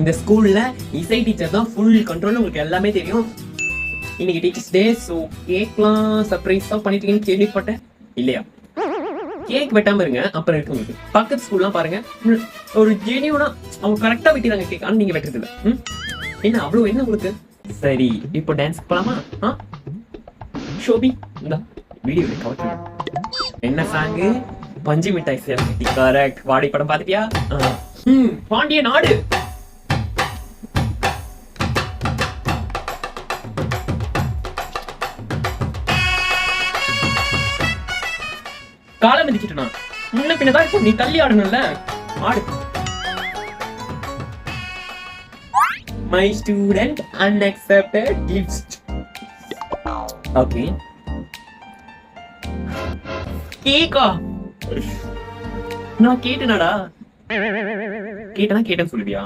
இந்த ஸ்கூல்ல இசை டீச்சர் தான் ஃபுல் கண்ட்ரோல், உங்களுக்கு எல்லாமே தெரியும். இன்னைக்கு டீச்சர்ஸ் டே, ஸோ கேக்லாம் சர்ப்ரைஸா பண்ணிட்டீங்கன்னு கேள்விப்பட்டேன். இல்லையா? கேக் வெட்டாம இருங்க, அப்புறம் இருக்கு உங்களுக்கு. பக்கத்து ஸ்கூல்லாம் பாருங்க, ஒரு ஜெனியூனா அவங்க கரெக்டா வெட்டிறாங்க கேக், ஆனா நீங்க வெட்டுறது இல்ல. என்ன அவ்வளவு என்ன உங்களுக்கு? சரி, இப்போ டான்ஸ் போலாமா? ஷோபி இந்த வீடியோ கவர். என்ன சாங்கு? பஞ்சு மிட்டாய் சேர்த்து. கரெக்ட். வாடி படம் பாத்துட்டியா? பாண்டிய நாடு. காலம் மிதிக்கிட்டா முன்ன பின்னதான் இருக்கும், நீ தள்ளி ஆடணும்ல. ஆடு. My student unaccepted gifts. Okay. கேக்கா? நான் கேட்டேனாடா? கேட்டேன்னு சொல்லுவியா?